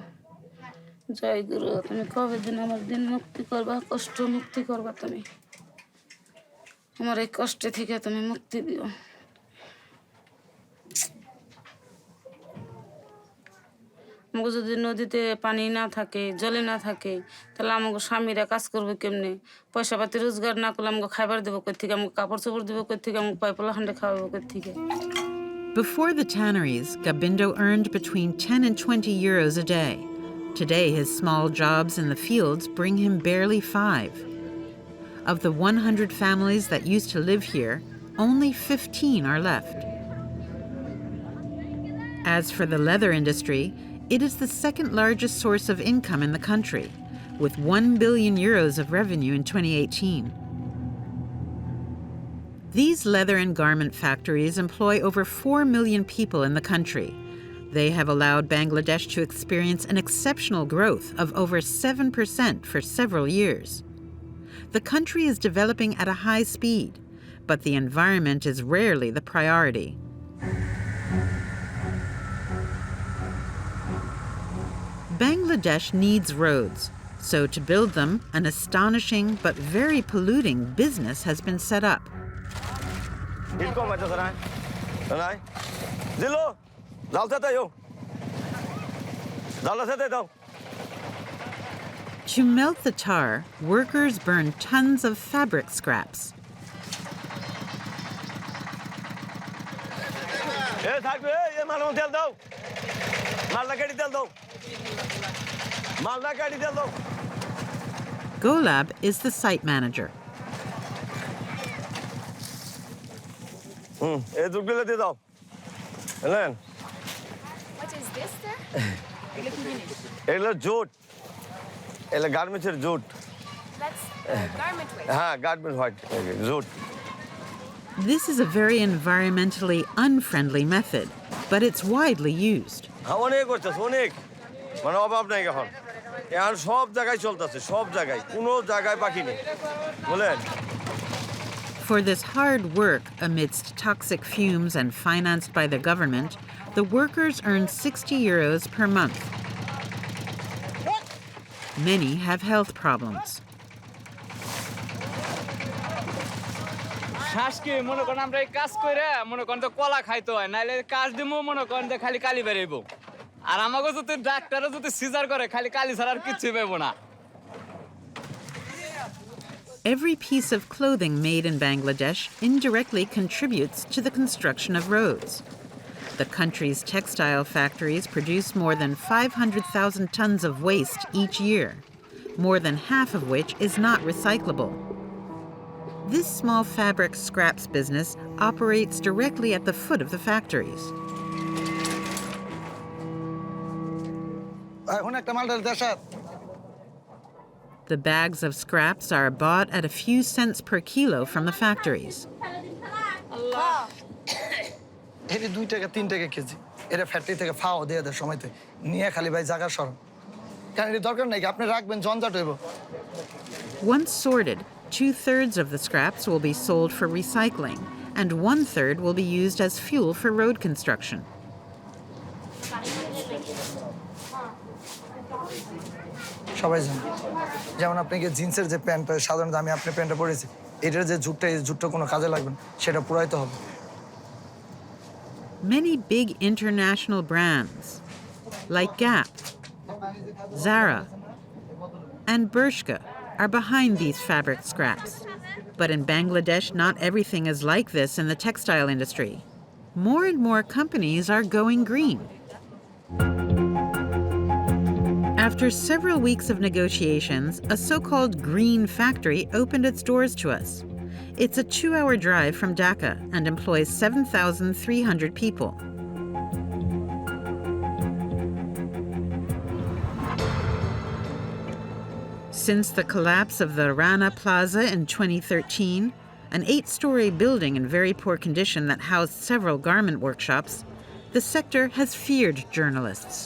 জয় গুরু তুমি কবে দিন আমার দিন মুক্তি করবা কষ্ট মুক্তি করবা তুমি আমার এই কষ্ট থেকে তুমি মুক্তি দিও আমাকে যদি নদীতে পানি না থাকে জলে না থাকে তাহলে আমাকে স্বামীরা কাজ করবে কেমনে পয়সা পাতি রোজগার না করলে আমাকে খাবার দেবো কই থেকে আমাকে কাপড় চোপড় দেবো কই থেকে আমাকে পাইপলা হান্ডে খাওয়াবো কই থেকে Before the tanneries, Gobindo earned between 10 and 20 euros a day. Today, his small jobs in the fields bring him barely 5. Of the 100 families that used to live here, only 15 are left. As for the leather industry, it is the second largest source of income in the country, with 1 billion euros of revenue in 2018. These leather and garment factories employ over 4 million people in the country. They have allowed Bangladesh to experience an exceptional growth of over 7% for several years. The country is developing at a high speed, but the environment is rarely the priority. Bangladesh needs roads, so to build them, an astonishing but very polluting business has been set up. To melt the tar, workers burn tons of fabric scraps. Golab is the site manager. What is this, sir? Jute. Garment jute. That's garment weight. Garment weight. Jute. This is a very environmentally unfriendly method, but it's widely used. For this hard work amidst toxic fumes and financed by the government, the workers earn 60 euros per month. Many have health problems. শ্বাসকে মনে করেন আমরা এই কাজ করে মনে করেন তো কলা খাইতে হয় নাইলে কাজ দিমু মনে করেন যে খালি কালি বেরাইবো আর আমাকে যদি ডাক্তারও যদি সিজার করে খালি কালি ছাড়া আর কিছু পাবো না Every piece of clothing made in Bangladesh indirectly contributes to the construction of roads. The country's textile factories produce more than 500,000 tons of waste each year, more than half of which is not recyclable. This small fabric scraps business operates directly at the foot of the factories. The bags of scraps are bought at a few cents per kilo from the factories. Once sorted, 2/3 of the scraps will be sold for recycling, and 1/3 will be used as fuel for road construction. সবাই জানে যেমন আপনাকে জিন্সের যে প্যান্টটা সাধারণত আমি আপনার প্যান্টটা পরেছি এটার যে জুটটা এই জুটটা কোনো কাজে লাগবে না সেটা পুরাইতে হবে Many big international brands like Gap, Zara, and Bershka are behind these fabric scraps. But in Bangladesh, not everything is like this in the textile industry. More and more companies are going green. After several weeks of negotiations, a so-called green factory opened its doors to us. It's a 2-hour drive from Dhaka and employs 7,300 people. Since the collapse of the Rana Plaza in 2013, an 8-story building in very poor condition that housed several garment workshops, the sector has feared journalists.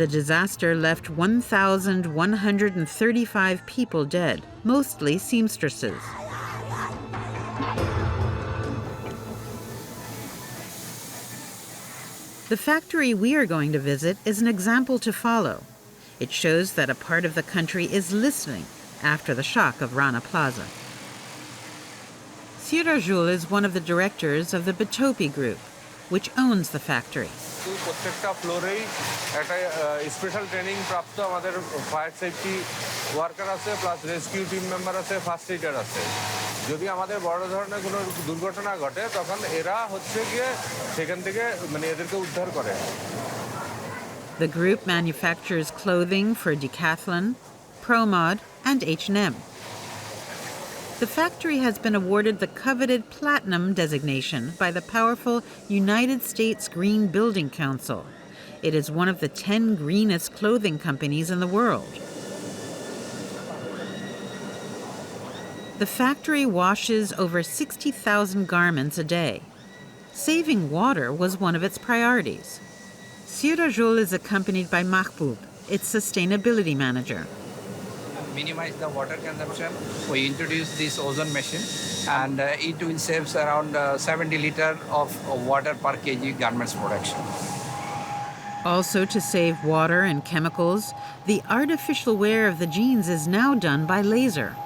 The disaster left 1,135 people dead, mostly seamstresses. The factory we are going to visit is an example to follow. It shows that a part of the country is listening after the shock of Rana Plaza. Sirajul is one of the directors of the Batopi Group, which owns the factory. প্রত্যেকটা ফ্লোরেই একটা special training প্রাপ্ত আমাদের fire safety worker আছে plus rescue team member আছে first Eder আছে যদি আমাদের বড় ধরনের কোনো দুর্ঘটনা ঘটে তখন এরা হচ্ছে গিয়ে সেখান থেকে মানে এদেরকে উদ্ধার করে The group manufactures clothing for Decathlon, ProMod, and H&M. The factory has been awarded the coveted Platinum designation by the powerful United States Green Building Council. It is one of the 10 greenest clothing companies in the world. The factory washes over 60,000 garments a day. Saving water was one of its priorities. Sirajul is accompanied by Mahbub, its sustainability manager. Minimize the water consumption. We introduced this ozone machine, and it will save around 70 liters of water per kg garments production. Also, to save water and chemicals, the artificial wear of the jeans is now done by laser.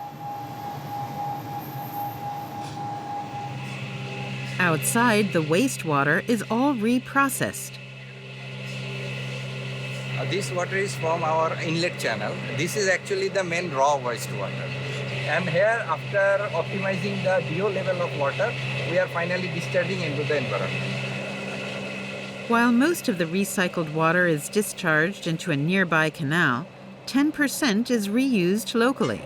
Outside, the wastewater is all reprocessed. This water is from our inlet channel. This is actually the main raw wastewater. And here, after optimizing the DO level of water, we are finally discharging into the environment. While most of the recycled water is discharged into a nearby canal, 10% is reused locally.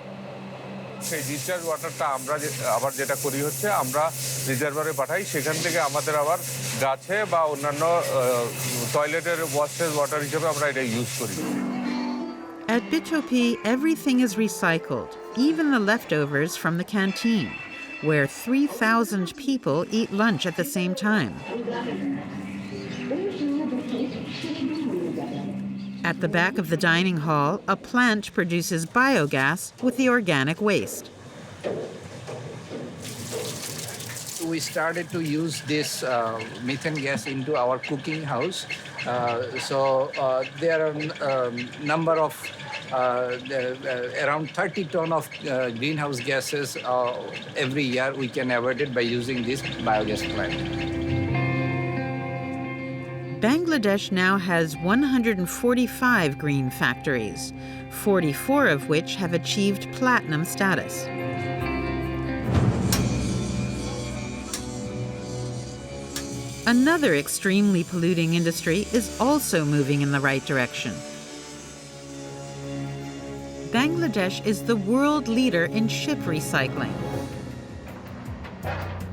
সেই discharge ওয়াটারটা আমরা আবার যেটা করি হচ্ছে আমরা রিজার্ভারে পাঠাই, সেখান থেকে আমাদের আবার গাছে বা অন্যান্য টয়লেটের ওয়াশেজ ওয়াটার হিসেবে আমরা এটা ইউজ করি। At Bitopi, everything is recycled, even the leftovers from the canteen, where 3,000 people eat lunch at the same time. At the back of the dining hall, a plant produces biogas with the organic waste. We started to use this methane gas into our cooking house. There are a number of around 30 ton of greenhouse gases every year we can avoid it by using this biogas plant. Bangladesh now has 145 green factories, 44 of which have achieved platinum status. Another extremely polluting industry is also moving in the right direction. Bangladesh is the world leader in ship recycling.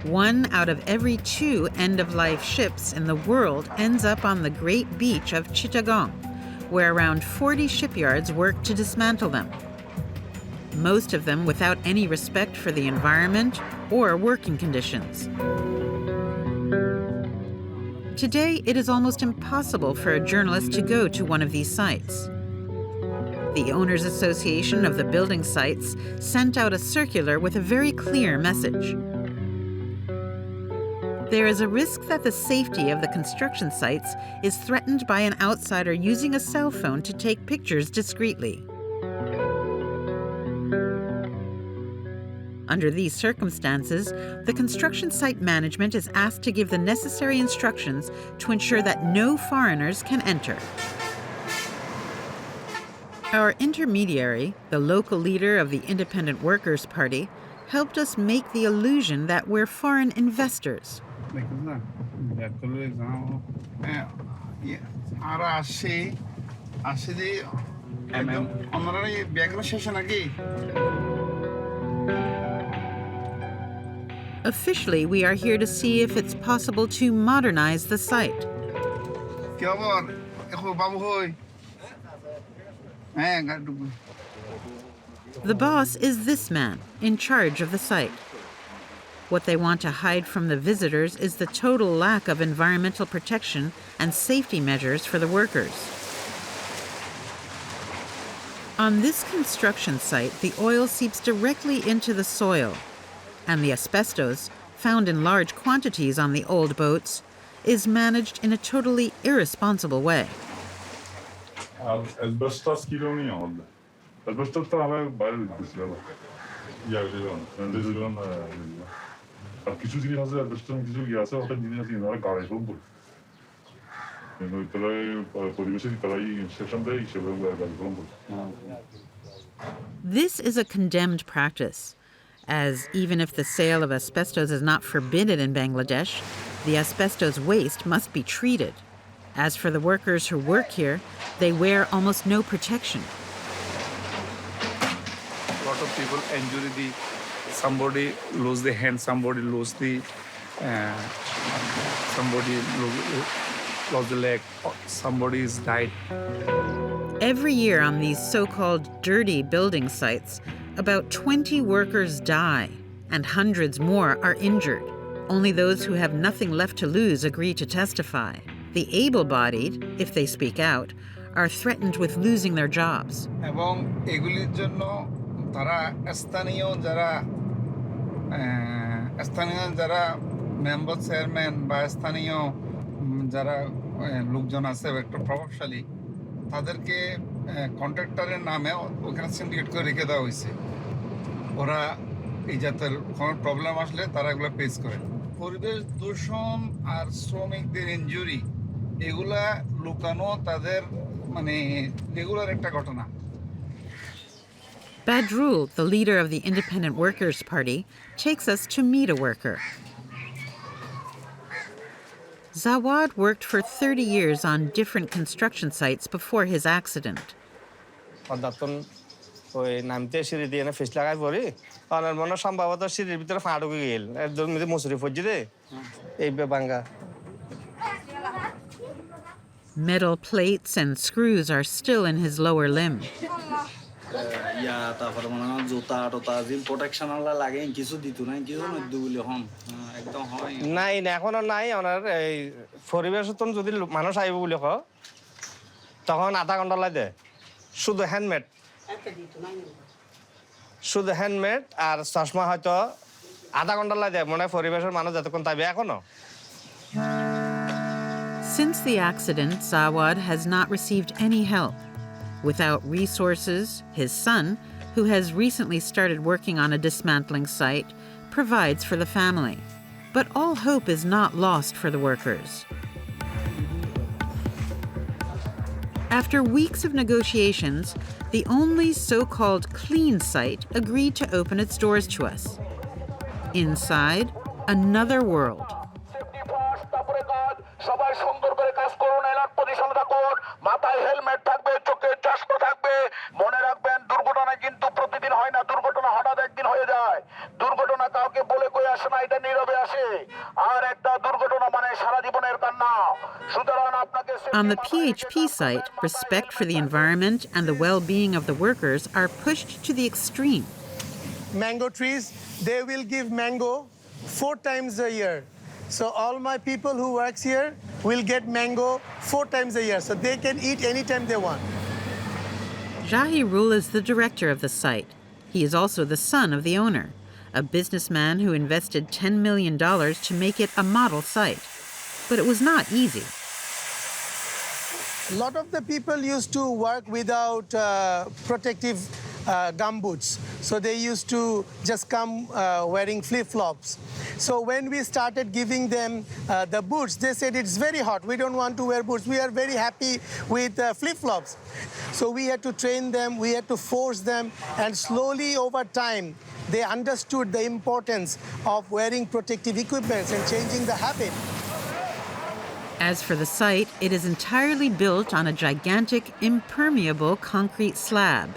1 out of every 2 end-of-life ships in the world ends up on the great beach of Chittagong, where around 40 shipyards work to dismantle them. Most of them without any respect for the environment or working conditions. Today, it is almost impossible for a journalist to go to one of these sites. The Owners Association of the building sites sent out a circular with a very clear message. There is a risk that the safety of the construction sites is threatened by an outsider using a cell phone to take pictures discreetly. Under these circumstances, the construction site management is asked to give the necessary instructions to ensure that no foreigners can enter. Our intermediary, the local leader of the Independent Workers' Party, helped us make the illusion that we're foreign investors. Officially, we are here to see if it's possible to modernize the site. The boss is this man, in charge of the site. What they want to hide from the visitors is the total lack of environmental protection and safety measures for the workers. On this construction site, the oil seeps directly into the soil, and the asbestos, found in large quantities on the old boats, is managed in a totally irresponsible way. Asbestos kiloni oldu. Asbestos da haber bayır disler. Yargılan. Endanger. আর কিছু জিনিস আছে asbestos কিছু কি আছে ওটা জিনিস আছে না গাড়ি সব বল। তাই পরিবেশের তাই সেকশন দেই সেভাবে গাড়ি সব বল। This is a condemned practice, as even if the sale of asbestos is not forbidden in Bangladesh, the asbestos waste must be treated. As for the workers who work here, they wear almost no protection. A lot of people injury somebody lose the hand, somebody lose the lost the leg, somebody is died. Every year on these so-called dirty building sites, about 20 workers die and hundreds more are injured. Only those who have nothing left to lose agree to testify. The able-bodied, if they speak out, are threatened with losing their jobs. এবং এগুলির জন্য তারা স্থানীয় যারা member chairman বা স্থানীয় যারা লোকজন আছে একটু প্রভাবশালী তাদেরকে কন্ট্রাক্টরের নামে ওখানে সিন্ডিকেট করে রেখে দেওয়া হয়েছে। ওরা এই জাতের কোনো প্রবলেম আসলে তারা এগুলো ফেস করে। পরিবেশ দূষণ আর শ্রমিকদের ইনজুরি এগুলা লুকানো তাদের মানে রেগুলার একটা ঘটনা। Badrul, the leader of the Independent Workers' Party, takes us to meet a worker. Zawad worked for 30 years on different construction sites before his accident. ওই নামতে সিঁড়ি দিয়ে ফিস লাগাই পড়ি আর মনে সম্ভবত সিঁড়ির ভিতরে ফাঁ ঢুকে গেল একদম মুসুরি ফজি দে এই বাঙ্গা Metal plates and screws are still in his lower limb. তারপরে মনে হয় জুতা টোতা যে প্রোটেকশন আলা লাগে কিছু দিত না কিছু নদুগুলি হন একদম হয় নাই না এখনো নাই ওনার এই পরিবেশতন যদি মানুষ আইব বলে ক তখন আধা ঘন্টা লাগে শুধু হ্যান্ডমেড আর চশমা হয়তো আধা ঘন্টা লাগে মনে পরিবেশের মানুষ যতক্ষণ তাইবে এখনো। Since the accident, Zawad has not received any help. Without resources, his son, who has recently started working on a dismantling site, provides for the family. But all hope is not lost for the workers. After weeks of negotiations, the only so-called clean site agreed to open its doors to us. Inside, another world. সবাই সুন্দর করে কাজ করুন, alert পজিশনে থাকুন, মাথায় helmet থাকবে, চোখে চশমা থাকবে। মনে রাখবেন দুর্ঘটনা কিন্তু প্রতিদিন হয় না, দুর্ঘটনা হঠাৎ একদিন হয়ে যায়। দুর্ঘটনা কাউকে বলে কই আসে না, এটা নীরবে আসে। আর একটা দুর্ঘটনা মানে সারা জীবনের কান্না। সুতরাং আপনাকে On the PHP site, respect for the environment and the well-being of the workers are pushed to the extreme. Mango trees, they will give mango 4 times a year. So all my people who works here will get mango 4 times a year. So they can eat anytime they want. Jahirul is the director of the site. He is also the son of the owner, a businessman who invested $10 million to make it a model site. But it was not easy. A lot of the people used to work without protective gumboots. So they used to just come wearing flip-flops. So when we started giving them the boots, they said it's very hot. We don't want to wear boots. We are very happy with flip-flops. So we had to train them. We had to force them. And slowly over time, they understood the importance of wearing protective equipment and changing the habit. As for the site, it is entirely built on a gigantic, impermeable concrete slab.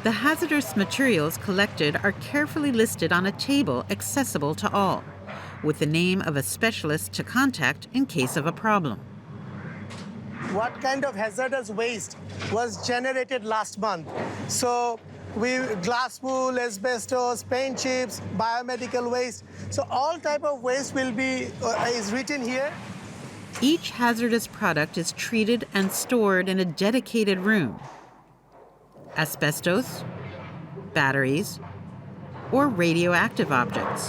The hazardous materials collected are carefully listed on a table accessible to all, with the name of a specialist to contact in case of a problem. What kind of hazardous waste was generated last month? So glass wool, asbestos, paint chips, biomedical waste. So all type of waste will be is written here. Each hazardous product is treated and stored in a dedicated room. Asbestos, batteries, or radioactive objects.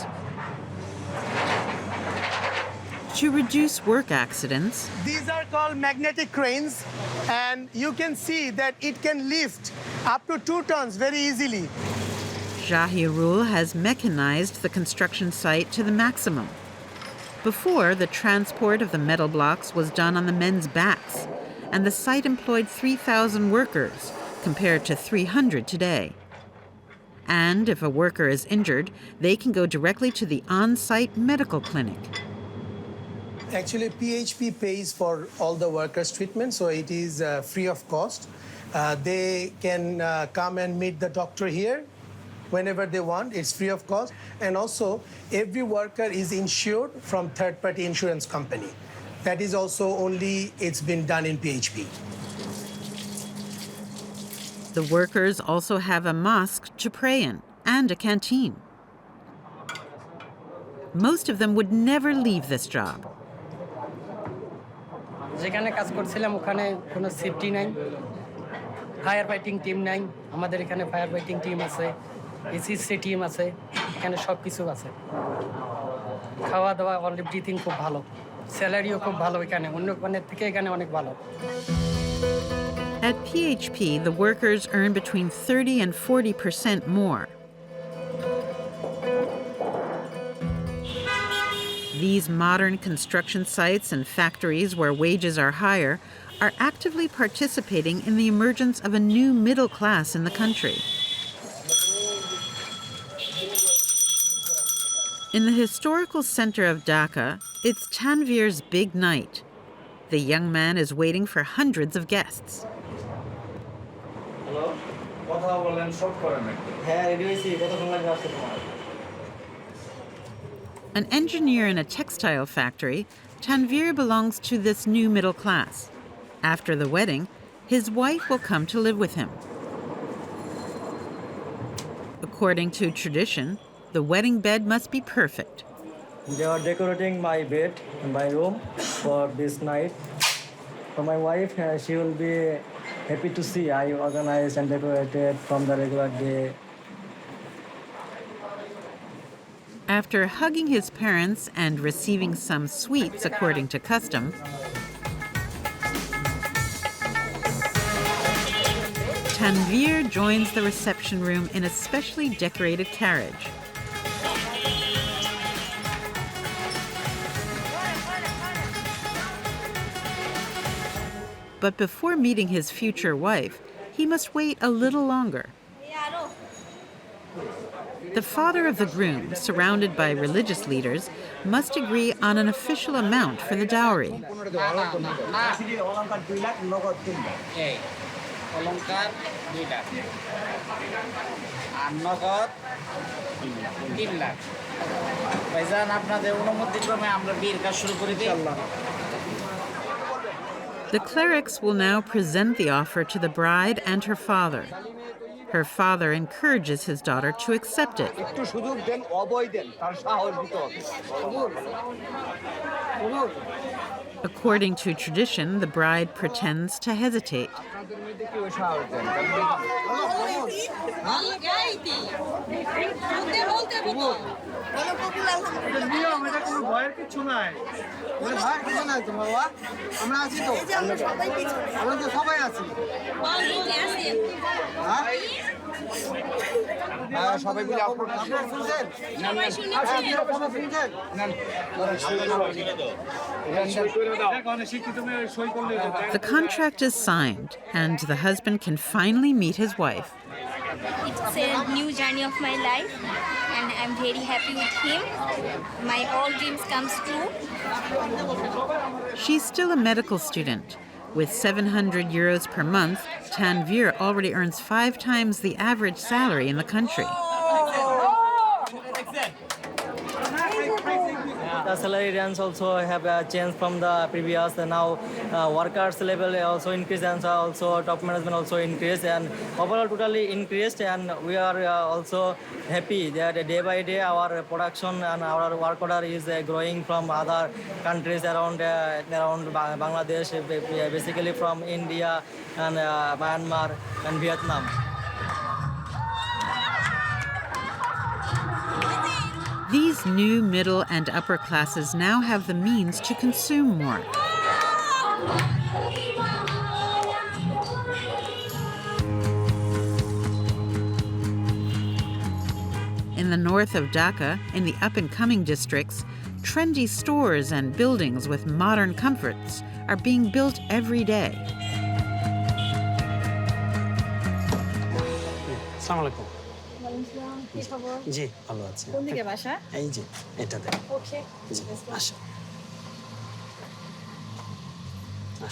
To reduce work accidents, these are called magnetic cranes, and you can see that it can lift up to 2 tons very easily. Jahirul has mechanized the construction site to the maximum. Before, the transport of the metal blocks was done on the men's backs, and the site employed 3,000 workers, compared to 300 today. And if a worker is injured, they can go directly to the on-site medical clinic. Actually, PHP pays for all the workers' treatment, so it is free of cost. They can come and meet the doctor here whenever they want. It's free of cost. And also, every worker is insured from third-party insurance company. That is also only, it's been done in PHP. The workers also have a mosque to pray in and a canteen. Most of them would never leave this job. যেখানে কাজ করছিলাম ওখানে কোনো safety নাই, fire fighting team নাই। আমাদের এখানে fire fighting team আছে, এসিসি টিম আছে, এখানে সব কিছু আছে। খাওয়া দাওয়া অল এভরিথিং খুব ভালো, স্যালারিও খুব ভালো এখানে, অন্য কোনের থেকে এখানে অনেক ভালো। At PHP, the workers earn between 30 and 40% more. These modern construction sites and factories where wages are higher are actively participating in the emergence of a new middle class in the country. In the historical center of Dhaka, it's Tanvir's big night. The young man is waiting for hundreds of guests. Hello? কথা বলেন সব করেন হ্যাঁ ready হইছি কতক্ষণ লাগবে আসতে তোমার An engineer in a textile factory, Tanvir belongs to this new middle class. After the wedding, his wife will come to live with him. According to tradition, the wedding bed must be perfect. They are decorating my bed in my room for this night. For my wife, she will be happy to see I organized and decorated from the regular day. After hugging his parents and receiving some sweets according to custom, Tanvir joins the reception room in a specially decorated carriage. But before meeting his future wife, he must wait a little longer. The father of the groom, surrounded by religious leaders, must agree on an official amount for the dowry. The clerics will now present the offer to the bride and her father. Her father encourages his daughter to accept it. According to tradition, the bride pretends to hesitate. The contract is signed, and the husband can finally meet his wife. It's a new journey of my life, and I'm very happy with him. My all dreams comes true. She's still a medical student. With 700 euros per month, Tanvir already earns 5 times the average salary in the country. The salary range also have changed from the previous. Now workers level also increased, and also top management also increased, and overall totally increased. And we are also happy that day by day our production and our work order is growing from other countries around Bangladesh, basically from India and Myanmar and Vietnam. These new middle and upper classes now have the means to consume more. In the north of Dhaka, in the up-and-coming districts, trendy stores and buildings with modern comforts are being built every day. আসসালামু আলাইকুম জি ভালো আছি কোন দিকে বাসা এই যে এটাতে ওকে জি আসো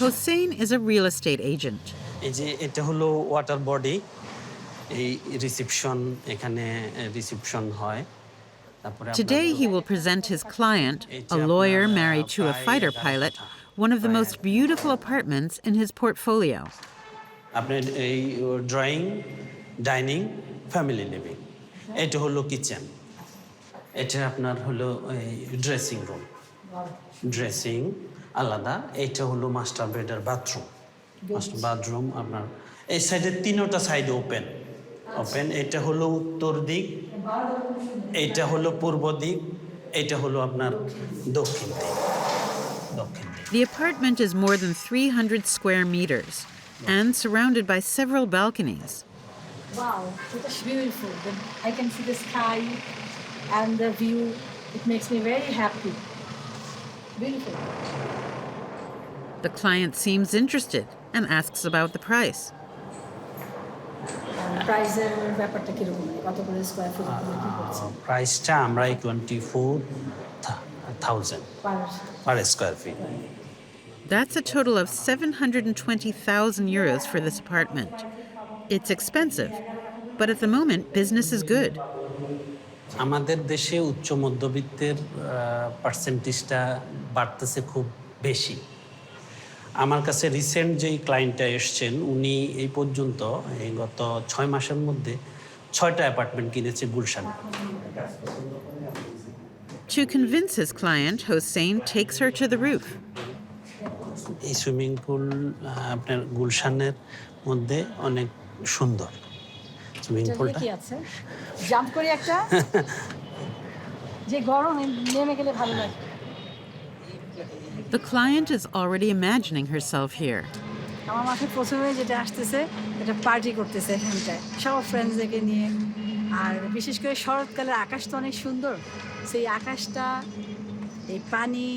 Hossein is a real estate agent. এই যে এটা হলো ওয়াটার বডি, এই রিসেপশন, এখানে রিসেপশন হয়। Today he will present his client, a lawyer married to a fighter pilot, one of the most beautiful apartments in his portfolio. আপনার এই drawing, dining, family living. এটা হলো কিচেন, এটা আপনার হলো ড্রেসিং রুম, ড্রেসিং আলাদা। এটা হলো মাস্টার বেডের বাথরুম, মাস্টার বাথরুম আপনার এই সাইডে তিনটা সাইড ওপেন ওপেন। এটা হলো উত্তর দিক, এটা হলো পূর্ব দিক, এটা হলো আপনার দক্ষিণ দিক। The apartment is more than 300 square meters and surrounded by several balconies. Wow, it's beautiful. I can see the sky and the view. It makes me very happy. Beautiful. The client seems interested and asks about the price. প্রাইসের ব্যাপারটা কিরকম, কত করে square foot কি পড়ছে? প্রাইসটা আমরা 24,000 per square feet. That's a total of 720,000 euros for this apartment. It's expensive, but at the moment, business is good. আমাদের দেশে উচ্চ মধ্যবিত্তের পার্সেন্টেজটা বাড়তেছে খুব বেশি। আমার কাছে রিসেন্ট যেই ক্লায়েন্টটা এসছেন, উনি এই পর্যন্ত এই গত 6 মাসের মধ্যে 6টা অ্যাপার্টমেন্ট কিনেছে গুলশানে। To convince his client, Hossein takes her to the roof. এই সুইমিং পুল আপনার গুলশানের মধ্যে অনেক সুন্দর সুইমিং পুলটা। কি আছে জাম্প করি একটা, যে গরম নেমে গেলে ভালো লাগে। The client is already imagining herself here. আমার মাথায় প্রথমে যেটা আসতেছে, এটা পার্টি করতেছে এখানটায় সব ফ্রেন্ডসদেরকে নিয়ে। আর বিশেষ করে শরৎকালের আকাশ তো অনেক সুন্দর, সেই আকাশটা, এই পানি,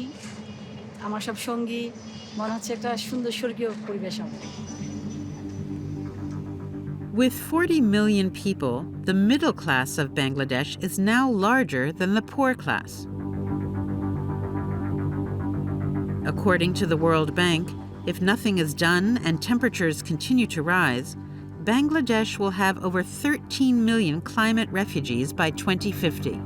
আমার সব সঙ্গী, মনে হচ্ছে একটা সুন্দর স্বর্গীয় পরিবেশ হবে। With 40 million people, the middle class of Bangladesh is now larger than the poor class. According to the World Bank, if nothing is done and temperatures continue to rise, Bangladesh will have over 13 million climate refugees by 2050.